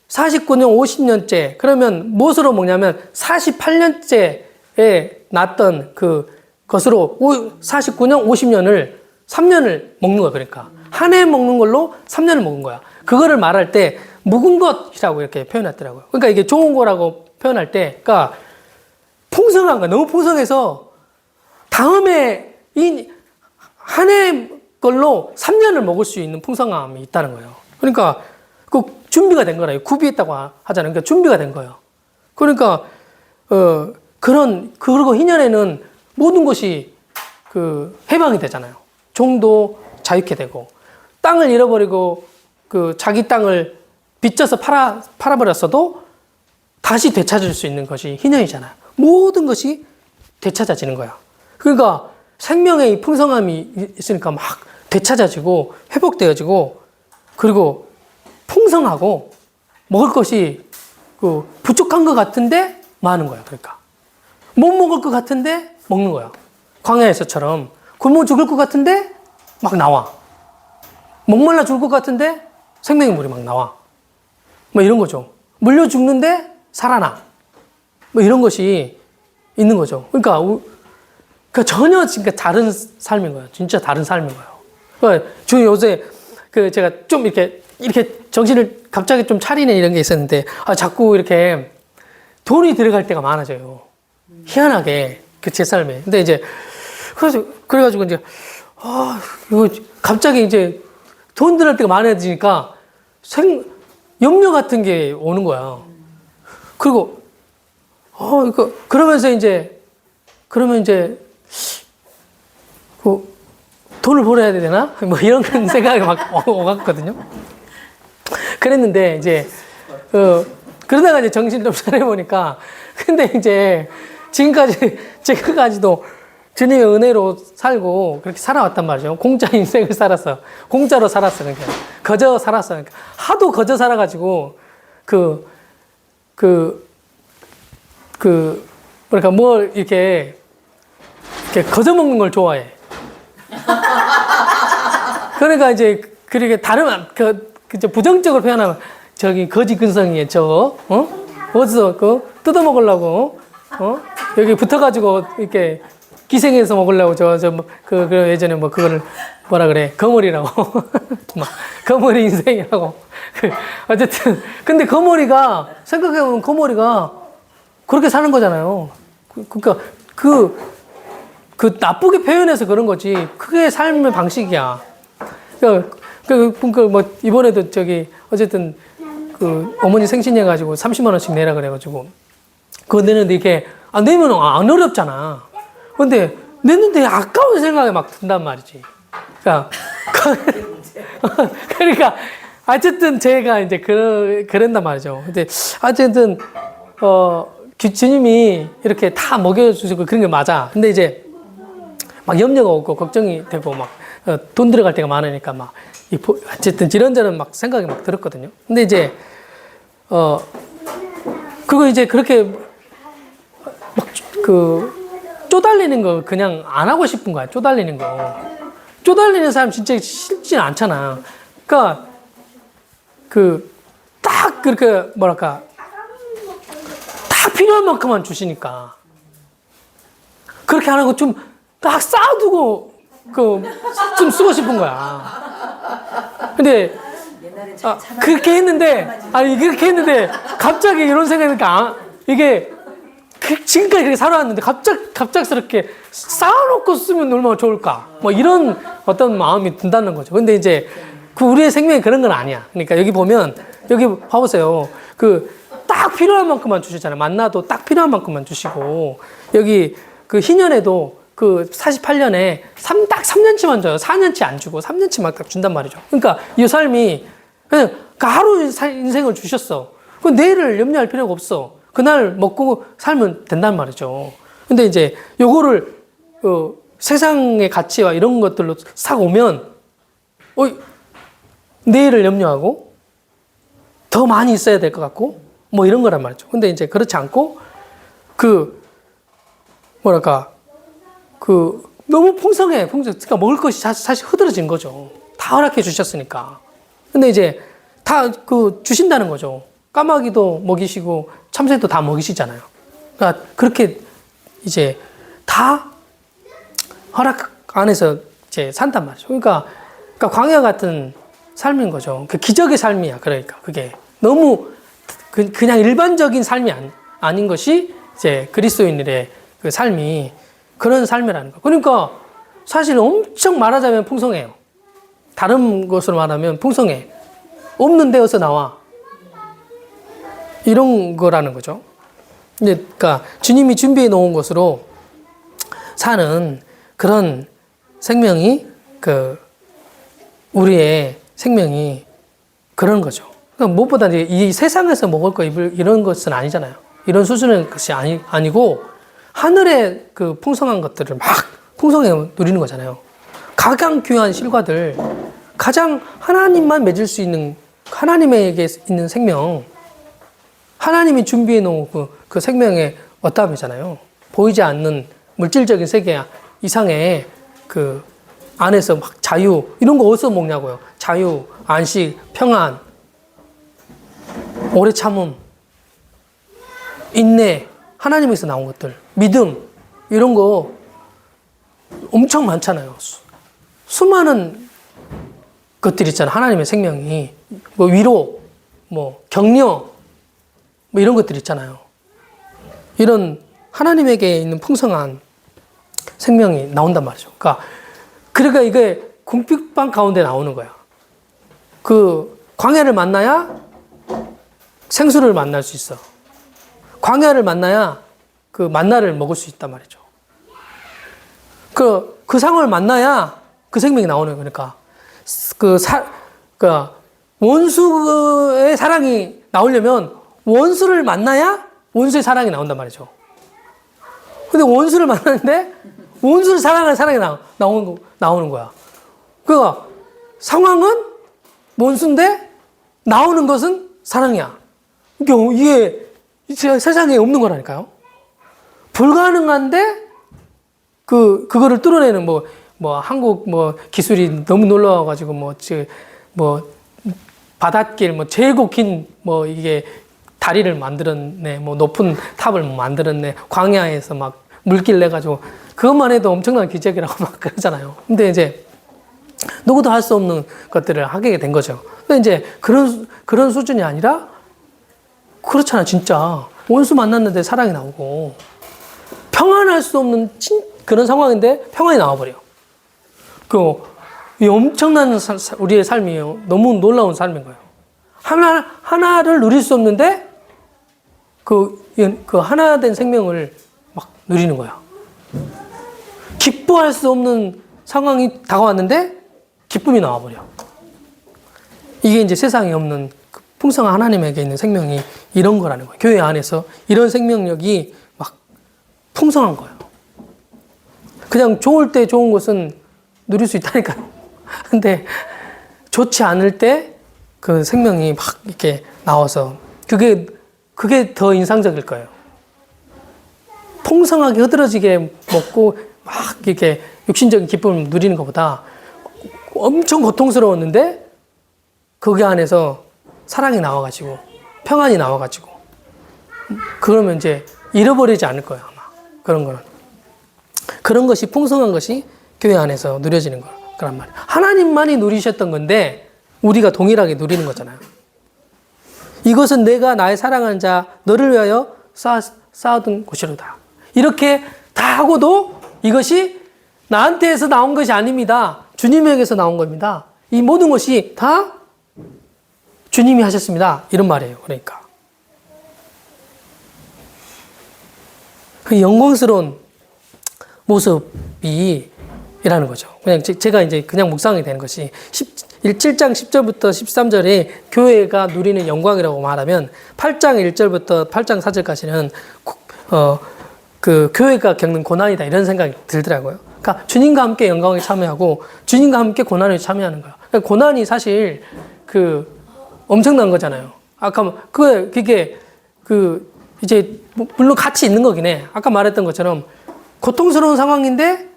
49년, 50년째 그러면 무엇으로 먹냐면 48년째에 났던 그 것으로 49년, 50년을 3년을 먹는 거야. 그러니까 한 해 먹는 걸로 3년을 먹은 거야. 그거를 말할 때 묵은 것이라고 이렇게 표현했더라고요. 그러니까 이게 좋은 거라고 표현할 때, 그러니까 풍성한 거, 너무 풍성해서 다음에 이 한 해 걸로 3년을 먹을 수 있는 풍성함이 있다는 거예요. 그러니까 그 준비가 된 거라. 구비했다고 하잖아요. 그러니까 준비가 된 거예요. 그러니까 그리고 희년에는 모든 것이 그 해방이 되잖아요. 종도 자유케 되고 땅을 잃어버리고 그 자기 땅을 빚져서 팔아버렸어도 다시 되찾을 수 있는 것이 희년이잖아요. 모든 것이 되찾아지는 거야. 그러니까 생명의 이 풍성함이 있으니까 막 되찾아지고 회복되어지고 그리고 풍성하고 먹을 것이 그 부족한 것 같은데 많은 거야. 그러니까 못 먹을 것 같은데 먹는 거야. 광야에서처럼 굶어 죽을 것 같은데 막 나와. 목말라 죽을 것 같은데 생명의 물이 막 나와. 뭐 이런 거죠. 물려 죽는데 살아나. 뭐 이런 것이 있는 거죠. 그러니까 전혀 진짜 다른 삶인 거예요. 진짜 다른 삶인 거예요. 그러니까 저 요새 제가 좀 이렇게 정신을 갑자기 좀 차리는 이런 게 있었는데 자꾸 이렇게 돈이 들어갈 때가 많아져요. 희한하게 제 삶에. 근데 이제 그래가지고 이제 이거 갑자기 이제 돈 들어갈 때가 많아지니까 염려 같은 게 오는 거야. 그리고 그러면 이제 돈을 벌어야 되나? 뭐 이런 생각이 막 오갔거든요. 그랬는데 이제 그러다가 이제 정신 좀 차려보니까 근데 이제 지금까지도 주님의 은혜로 살고 그렇게 살아왔단 말이죠. 공짜 인생을 살았어. 공짜로 살았어. 그러니까 거저 살았어. 그러니까 하도 거저 살아가지고 그러니까 뭘 이렇게 거저 먹는 걸 좋아해. 그러니까 이제 그렇게 다른 이제 부정적으로 표현하면 저기 거지 근성이에 저거 어디서 뜯어 먹으려고 여기 붙어가지고 이렇게 기생해서 먹으려고 그 예전에 뭐 그거를 뭐라 그래 거머리라고 막 거머리 인생이라고 어쨌든 근데 거머리가 생각해보면 거머리가 그렇게 사는 거잖아요. 그러니까 그 나쁘게 표현해서 그런 거지 그게 삶의 방식이야. 뭐 이번에도 어쨌든 어머니 생신해가지고 30만 원씩 내라 그래가지고 그거 내는데 이렇게 내면 안 어렵잖아. 근데 냈는데 아까운 생각이 막 든단 말이지. 그러니까 어쨌든 제가 이제 그랬단 말이죠. 근데 어쨌든 주님이 이렇게 다 먹여주시고 그런 게 맞아. 근데 이제 막 염려가 오고 걱정이 되고 막 돈 들어갈 때가 많으니까 막 어쨌든 이런저런 막 생각이 막 들었거든요. 근데 이제 그거 이제 그렇게 막 쪼달리는 거 그냥 안 하고 싶은 거야. 쪼달리는 거. 쪼달리는 사람 진짜 싫진 않잖아. 그러니까 딱 그렇게 뭐랄까 다 필요한 만큼만 주시니까 그렇게 안 하고 좀 딱 쌓아두고 좀 쓰고 싶은 거야. 근데 옛날엔 그렇게 했는데, 아니, 그렇게 했는데, 갑자기 이런 생각이니까, 이게, 지금까지 그렇게 살아왔는데, 갑작스럽게 쌓아놓고 쓰면 얼마나 좋을까. 뭐 이런 어떤 마음이 든다는 거죠. 근데 이제, 우리의 생명이 그런 건 아니야. 그러니까 여기 보면, 여기 봐보세요. 딱 필요한 만큼만 주시잖아요. 만나도 딱 필요한 만큼만 주시고, 여기 희년에도 48년에 딱 3년치만 줘요. 4년치 안 주고 3년치 막 딱 준단 말이죠. 그러니까 이 삶이 그냥 하루 인생을 주셨어. 내일을 염려할 필요가 없어. 그날 먹고 살면 된단 말이죠. 근데 이제 요거를 세상의 가치와 이런 것들로 싹 오면 내일을 염려하고 더 많이 있어야 될 것 같고 뭐 이런 거란 말이죠. 근데 이제 그렇지 않고 너무 풍성해. 그러니까 먹을 것이 사실 흐드러진 거죠. 다 허락해 주셨으니까. 근데 이제 다 주신다는 거죠. 까마귀도 먹이시고 참새도 다 먹이시잖아요. 그러니까 그렇게 이제 다 허락 안에서 이제 산단 말이죠. 그러니까 광야 같은 삶인 거죠. 기적의 삶이야. 그러니까 그게 너무 그냥 일반적인 삶이 아닌 것이 이제 그리스도인들의 삶이 그런 삶이라는 거. 그러니까 사실 엄청 말하자면 풍성해요. 다른 것으로 말하면 풍성해. 없는 데어서 나와. 이런 거라는 거죠. 그러니까 주님이 준비해 놓은 것으로 사는 그런 생명이 우리의 생명이 그런 거죠. 그러니까 무엇보다 이 세상에서 먹을 거 입을 이런 것은 아니잖아요. 이런 수준의 것이 아니고 하늘의 풍성한 것들을 막 풍성하게 누리는 거잖아요. 가장 귀한 실과들, 가장 하나님만 맺을 수 있는 하나님에게 있는 생명, 하나님이 준비해 놓은 그 생명의 어떠함이잖아요. 보이지 않는 물질적인 세계 이상의 안에서 막 자유, 이런 거 어디서 먹냐고요. 자유, 안식, 평안, 오래 참음, 인내, 하나님에서 나온 것들, 믿음, 이런 거 엄청 많잖아요. 수많은 것들 있잖아요. 하나님의 생명이. 위로, 격려, 이런 것들 있잖아요. 이런 하나님에게 있는 풍성한 생명이 나온단 말이죠. 그러니까 이게 궁핍방 가운데 나오는 거야. 광야를 만나야 생수를 만날 수 있어. 광야를 만나야 만나를 먹을 수 있단 말이죠. 그 상황을 만나야 그 생명이 나오는 거니까. 원수의 사랑이 나오려면 원수를 만나야 원수의 사랑이 나온단 말이죠. 근데 원수를 만나는데 원수를 사랑하는 사랑이 나오는 거야. 상황은 원수인데 나오는 것은 사랑이야. 이게 세상에 없는 거라니까요. 불가능한데 그거를 뚫어내는 한국 기술이 너무 놀라워가지고 바닷길 제고 긴 이게 다리를 만들었네, 높은 탑을 만들었네, 광야에서 막 물길 내가지고 그것만 해도 엄청난 기적이라고 막 그러잖아요. 근데 이제 누구도 할 수 없는 것들을 하게 된 거죠. 근데 이제 그런 수준이 아니라 그렇잖아. 진짜 원수 만났는데 사랑이 나오고 평안할 수 없는 그런 상황인데 평안이 나와버려. 이 엄청난 우리의 삶이에요. 너무 놀라운 삶인 거예요. 하나를 누릴 수 없는데 하나 된 생명을 막 누리는 거야. 기뻐할 수 없는 상황이 다가왔는데 기쁨이 나와버려. 이게 이제 세상에 없는 풍성한 하나님에게 있는 생명이 이런 거라는 거예요. 교회 안에서 이런 생명력이 막 풍성한 거예요. 그냥 좋을 때 좋은 것은 누릴 수 있다니까요. 근데 좋지 않을 때 그 생명이 막 이렇게 나와서 그게 더 인상적일 거예요. 풍성하게 흐드러지게 먹고 막 이렇게 육신적인 기쁨을 누리는 것보다 엄청 고통스러웠는데 거기 안에서 사랑이 나와가지고 평안이 나와가지고 그러면 이제 잃어버리지 않을 거예요. 아마 그런 거는. 그런 것이 풍성한 것이 교회 안에서 누려지는 거란 말이에요. 하나님만이 누리셨던 건데 우리가 동일하게 누리는 거잖아요. 이것은 내가 나의 사랑하는 자 너를 위하여 쌓아둔 곳이로다. 이렇게 다 하고도 이것이 나한테서 나온 것이 아닙니다. 주님에게서 나온 겁니다. 이 모든 것이 다 주님이 하셨습니다. 이런 말이에요. 그러니까 그 영광스러운 모습이 이라는 거죠. 그냥 제가 이제 그냥 묵상이 되는 것이 7장 10절부터 13절에 교회가 누리는 영광이라고 말하면 8장 1절부터 8장 4절까지는 그 교회가 겪는 고난이다 이런 생각이 들더라고요. 그러니까 주님과 함께 영광에 참여하고 주님과 함께 고난에 참여하는 거예요. 그러니까 고난이 사실 그 엄청난 거잖아요. 아까 그게 그 이제 물론 같이 있는 거긴 해. 아까 말했던 것처럼 고통스러운 상황인데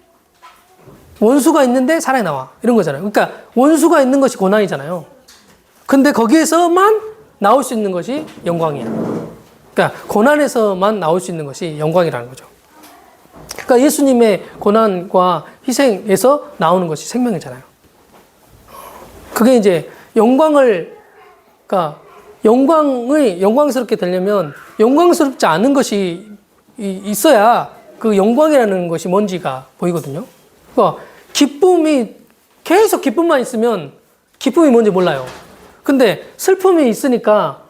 원수가 있는데 사랑이 나와. 이런 거잖아요. 그러니까 원수가 있는 것이 고난이잖아요. 근데 거기에서만 나올 수 있는 것이 영광이야. 그러니까 고난에서만 나올 수 있는 것이 영광이라는 거죠. 그러니까 예수님의 고난과 희생에서 나오는 것이 생명이잖아요. 그게 이제 그러니까 영광을 영광스럽게 되려면 영광스럽지 않은 것이 있어야 그 영광이라는 것이 뭔지가 보이거든요. 그러니까 계속 기쁨만 있으면 기쁨이 뭔지 몰라요. 근데 슬픔이 있으니까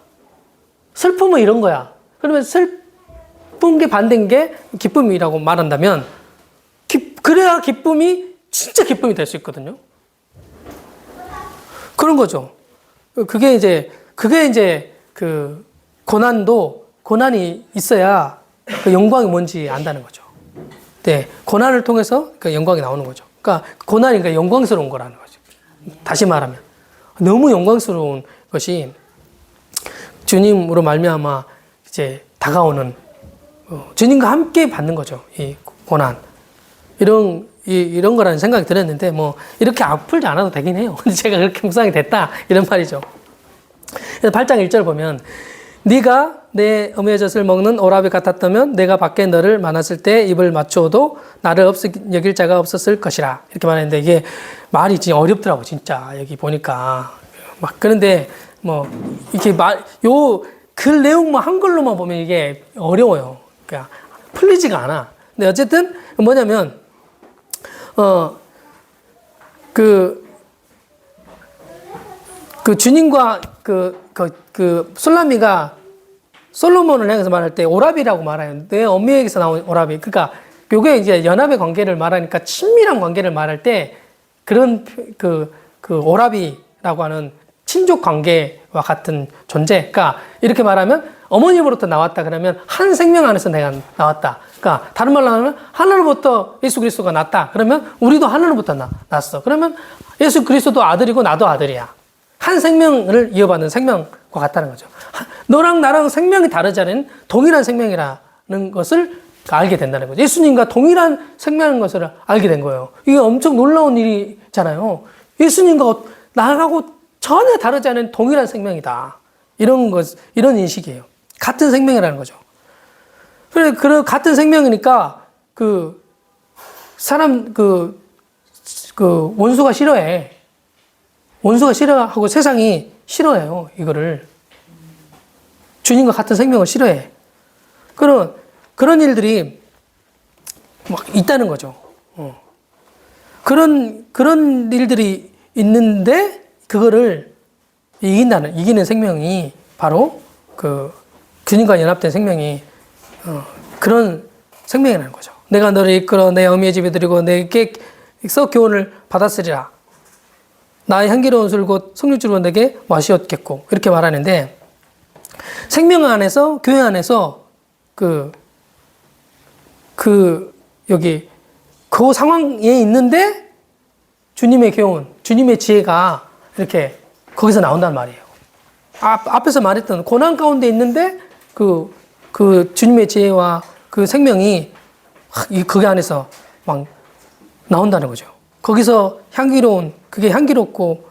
슬픔은 이런 거야. 그러면 슬픈 게 반대인 게 기쁨이라고 말한다면 그래야 기쁨이 진짜 기쁨이 될 수 있거든요. 그런 거죠. 그게 이제 그 고난이 있어야 그 영광이 뭔지 안다는 거죠. 네, 고난을 통해서 그 영광이 나오는 거죠. 그러니까 고난이 그러니까 영광스러운 거라는 거죠. 다시 말하면 너무 영광스러운 것이 주님으로 말미암아 이제 다가오는 주님과 함께 받는 거죠. 이 고난 이런 거라는 생각이 들었는데 뭐 이렇게 아프지 않아도 되긴 해요. 근데 제가 그렇게 묵상이 됐다 이런 말이죠. 그래서 8장 1절 보면 네가 내 어미의 젖을 먹는 오라비 같았다면 내가 밖에 너를 만났을 때 입을 맞추어도 나를 여길 자가 없었을 것이라 이렇게 말했는데 이게 말이 진짜 어렵더라고 진짜 여기 보니까 막 그런데 뭐 이렇게 글 내용만 한글로만 보면 이게 어려워요. 그러니까 풀리지가 않아. 근데 어쨌든 뭐냐면 그 주님과 술라미가 솔로몬을 향해서 말할 때 오라비라고 말해요. 내 어미에게서 나온 오라비. 그러니까 요게 이제 연합의 관계를 말하니까 친밀한 관계를 말할 때 그런 그 오라비라고 하는 친족 관계와 같은 존재. 그러니까 이렇게 말하면 어머니로부터 나왔다 그러면 한 생명 안에서 내가 나왔다. 그러니까 다른 말로 하면 하나로부터 예수 그리스도가 났다. 그러면 우리도 하나로부터 났어. 그러면 예수 그리스도도 아들이고 나도 아들이야. 한 생명을 이어받는 생명과 같다는 거죠. 너랑 나랑 생명이 다르지 않은 동일한 생명이라는 것을 알게 된다는 거죠. 예수님과 동일한 생명인 것을 알게 된 거예요. 이게 엄청 놀라운 일이잖아요. 예수님과 나하고 전혀 다르지 않은 동일한 생명이다. 이런 인식이에요. 같은 생명이라는 거죠. 그래, 같은 생명이니까 원수가 싫어해. 원수가 싫어하고 세상이 싫어해요. 이거를. 주님과 같은 생명을 싫어해. 그런 일들이 막 있다는 거죠. 그런 일들이 있는데, 그거를 이기는 생명이 바로 주님과 연합된 생명이, 그런 생명이라는 거죠. 내가 너를 이끌어 내 어미의 집에 들이고 내게서 교훈을 받았으리라. 나의 향기로운 술 곧 성육주로 내게 마시었겠고 이렇게 말하는데 생명 안에서 교회 안에서 여기 그 상황에 있는데 주님의 교훈, 주님의 지혜가 이렇게 거기서 나온단 말이에요. 앞에서 말했던 고난 가운데 있는데 그 주님의 지혜와 그 생명이 거기 안에서 막 나온다는 거죠. 거기서 그게 향기롭고,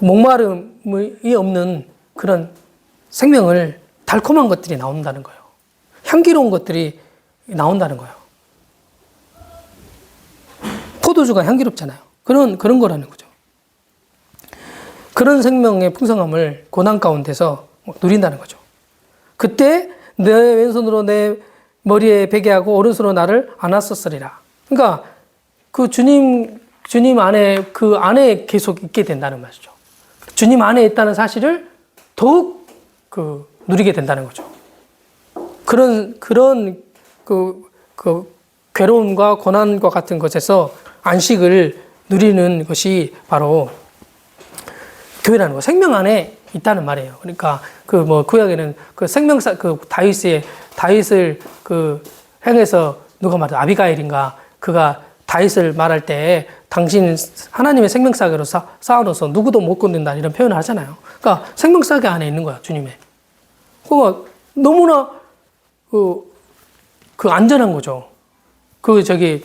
목마름이 없는 그런 생명을, 달콤한 것들이 나온다는 거예요. 향기로운 것들이 나온다는 거예요. 포도주가 향기롭잖아요. 그런 거라는 거죠. 그런 생명의 풍성함을 고난 가운데서 누린다는 거죠. 그때 내 왼손으로 내 머리에 베게 하고 오른손으로 나를 안았었으리라. 그러니까 그 주님 안에 그 안에 계속 있게 된다는 말이죠. 주님 안에 있다는 사실을 더욱 그 누리게 된다는 거죠. 그런 그 괴로움과 고난과 같은 것에서 안식을 누리는 것이 바로 교회라는 거. 생명 안에 있다는 말이에요. 그러니까 그 뭐 구약에는 그 생명사 그 다윗을 그 향해서 누가 말해 아비가일인가 그가 다윗을 말할 때 당신 하나님의 생명사계로 쌓아놓아서 누구도 못 건든다 이런 표현을 하잖아요. 그러니까 생명사계 안에 있는 거야 주님의. 그거 너무나 그 안전한 거죠. 그 저기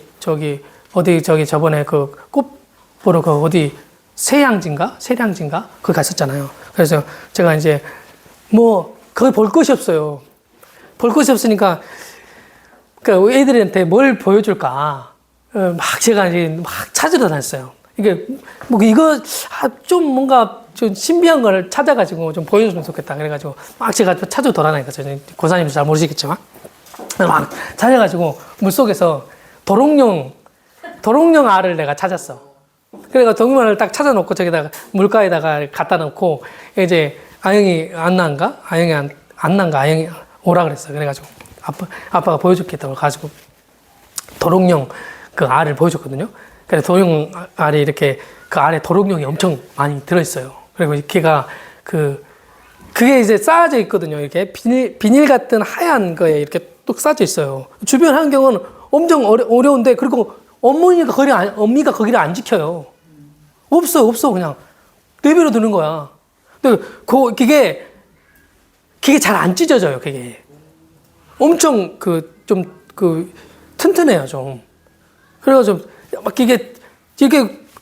어디 저번에 그 꽃 보러 그 어디 세량진가 그거 갔었잖아요. 그래서 제가 이제 뭐 거기 볼 것이 없어요. 볼 것이 없으니까 그 애들한테 뭘 보여줄까 막 제가 이제 막 찾으러 다녔어요. 이게 뭐 이거 좀 뭔가 좀 신비한 걸 찾아가지고 좀 보여주면 좋겠다. 그래가지고 막 제가 찾아 돌아다니까 고사님도 잘 모르시겠지만 막 찾아가지고 물속에서 도롱뇽 알을 내가 찾았어. 그래가 도롱뇽 딱 찾아놓고 저기다가 물가에다가 갖다 놓고 이제 아영이 아영이 오라 그랬어. 그래가지고 아빠가 보여줬겠다고 가지고 도롱뇽 그 알을 보여줬거든요. 그래서 도롱뇽 알이 이렇게 그 안에 도롱뇽이 엄청 많이 들어있어요. 그리고 걔가 그게 이제 쌓아져 있거든요. 이렇게 비닐 같은 하얀 거에 이렇게 뚝 쌓아져 있어요. 주변 환경은 엄청 어려운데 그리고 어미가 거기를 안 지켜요. 없어 그냥 내버려 두는 거야. 근데 그게 잘 안 찢어져요. 그게 엄청 좀 튼튼해요 좀. 그래가지고 막 이게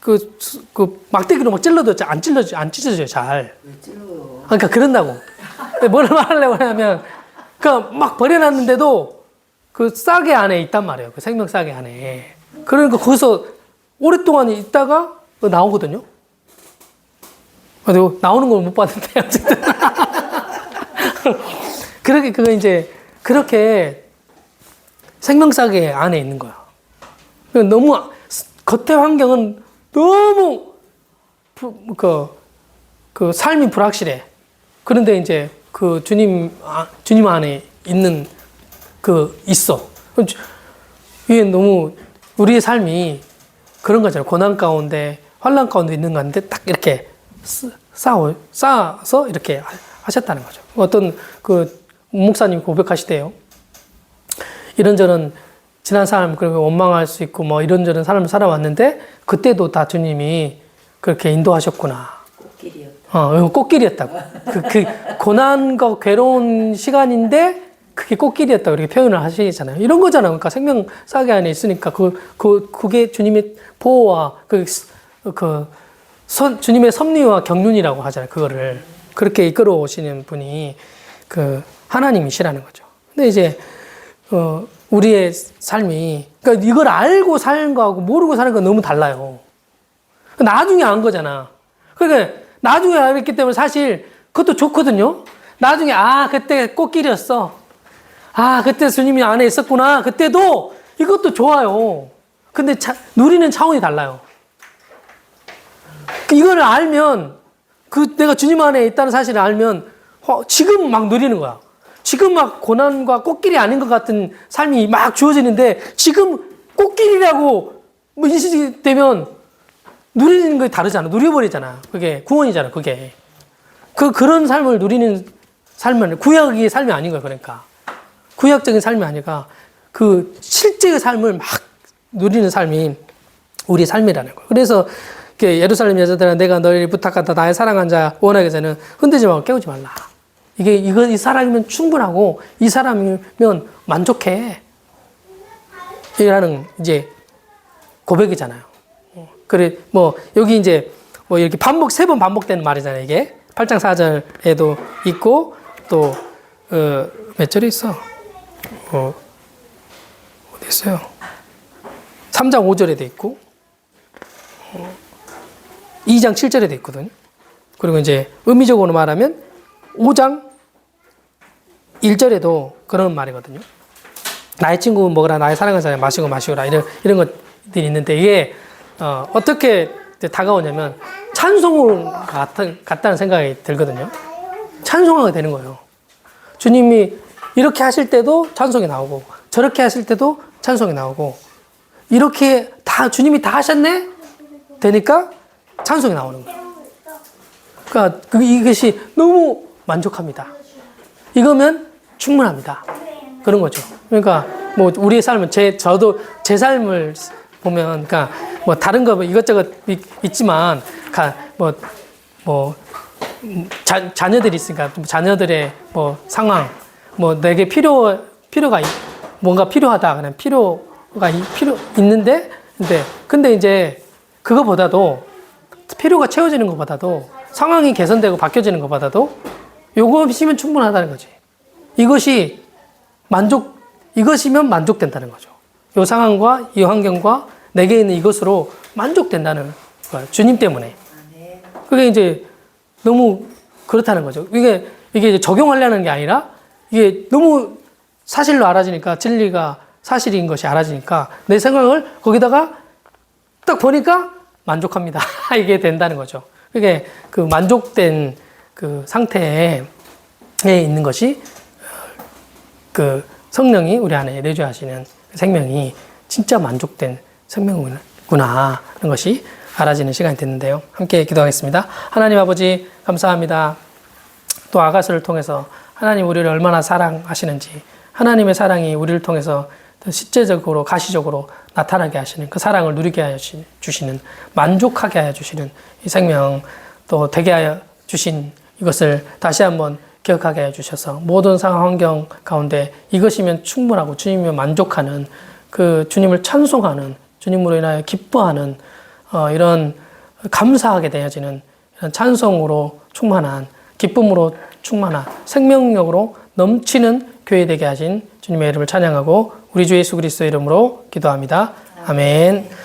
그 막대기로 막 찔러도 안 찢어져요 잘. 왜 찔러요? 그러니까 그런다고. 뭘 말하려고 하냐면 그러니까 막 버려놨는데도 그 싸개 안에 있단 말이에요. 그 생명 싸개 안에. 그러니까 거기서 오랫동안 있다가 나오거든요. 그리고 나오는 걸 못 봤는데 어쨌든 그렇게 생명 싸개 안에 있는 거야. 너무 겉의 환경은 너무 그 삶이 불확실해. 그런데 이제 그 주님 안에 있는 있어. 이게 너무 우리의 삶이 그런 거잖아요. 고난 가운데 환난 가운데 있는 건데 딱 이렇게 쌓아서 이렇게 하셨다는 거죠. 어떤 그 목사님이 고백하시대요. 이런저런 지난 삶 그리고 원망할 수 있고 뭐 이런저런 삶을 살아왔는데 그때도 다 주님이 그렇게 인도하셨구나. 꽃길이었다. 꽃길이었다고. 그 고난과 괴로운 시간인데 그게 꽃길이었다 그렇게 표현을 하시잖아요. 이런 거잖아요. 그러니까 생명 싸개 안에 있으니까 그게 주님의 보호와 주님의 섭리와 경륜이라고 하잖아요. 그거를 그렇게 이끌어 오시는 분이 그 하나님이시라는 거죠. 근데 이제 우리의 삶이 그러니까 이걸 알고 사는 거하고 모르고 사는 건 너무 달라요. 나중에 안 거잖아. 그러니까 나중에 알았기 때문에 사실 그것도 좋거든요. 나중에 그때 꽃길이었어. 그때 주님이 안에 있었구나. 그때도 이것도 좋아요. 근데 누리는 차원이 달라요. 이걸 알면 내가 주님 안에 있다는 사실을 알면 지금 막 누리는 거야. 지금 막 고난과 꽃길이 아닌 것 같은 삶이 막 주어지는데 지금 꽃길이라고 뭐 인식이 되면 누리는 게 다르잖아. 누려버리잖아. 그게 구원이잖아. 그게. 그런 삶을 누리는 삶은 구약의 삶이 아닌 거야. 그러니까. 구약적인 삶이 아니라 그 실제의 삶을 막 누리는 삶이 우리의 삶이라는 거예요. 그래서 예루살렘 여자들아 내가 너희를 부탁하다 나의 사랑한 자 원하게 되는 흔들지 말고 깨우지 말라. 이 사람이면 충분하고 이 사람이면 만족해. 이라는 이제 고백이잖아요. 그래 뭐 여기 이제 뭐 이렇게 세 번 반복되는 말이잖아요. 이게 8장 4절에도 있고 또 몇 절에 있어? 어디 있어요? 3장 5절에도 있고 2장 7절에도 있거든요. 그리고 이제 의미적으로 말하면 5장 1절에도 그런 말이거든요. 나의 친구 먹으라, 나의 사랑하는 사람 마시고라 이런 것들이 있는데 이게 어떻게 다가오냐면 찬송으로 같다는 생각이 들거든요. 찬송하게 되는 거예요. 주님이 이렇게 하실 때도 찬송이 나오고 저렇게 하실 때도 찬송이 나오고 이렇게 다 주님이 다 하셨네? 되니까 찬송이 나오는 거예요. 그러니까 이것이 너무 만족합니다. 이거면 충분합니다. 그런 거죠. 그러니까 뭐 우리의 삶은 저도 제 삶을 보면 그러니까 뭐 다른 거 이것저것 있지만 자녀들이 있으니까 자녀들의 뭐 상황 뭐 내게 필요가 뭔가 필요하다 그냥 필요가 있는데 근데 이제 그거보다도 필요가 채워지는 것보다도 상황이 개선되고 바뀌어지는 것보다도 요것이면 충분하다는 거지. 이것이면 만족된다는 거죠. 요 상황과 이 환경과 내게 있는 이것으로 만족된다는 거야. 주님 때문에. 그게 이제 너무 그렇다는 거죠. 이게 이제 적용하려는 게 아니라 이게 너무 사실로 알아지니까 진리가 사실인 것이 알아지니까 내 생각을 거기다가 딱 보니까 만족합니다. 이게 된다는 거죠. 그게 그 만족된 그 상태에 있는 것이 그 성령이 우리 안에 내주하시는 생명이 진짜 만족된 생명이구나 하는 것이 알아지는 시간이 됐는데요. 함께 기도하겠습니다. 하나님 아버지 감사합니다. 또 아가서를 통해서 하나님 우리를 얼마나 사랑하시는지 하나님의 사랑이 우리를 통해서 실제적으로 가시적으로 나타나게 하시는 그 사랑을 누리게 하여 주시는 만족하게 하여 주시는 이 생명 또 되게 하여 주신 이것을 다시 한번 기억하게 하여 주셔서 모든 상황 환경 가운데 이것이면 충분하고 주님이면 만족하는 그 주님을 찬송하는 주님으로 인하여 기뻐하는 이런 감사하게 되어지는 이런 찬송으로 충만한 기쁨으로 충만한 생명력으로 넘치는 교회 되게 하신 주님의 이름을 찬양하고 우리 주 예수 그리스도의 이름으로 기도합니다. 아멘.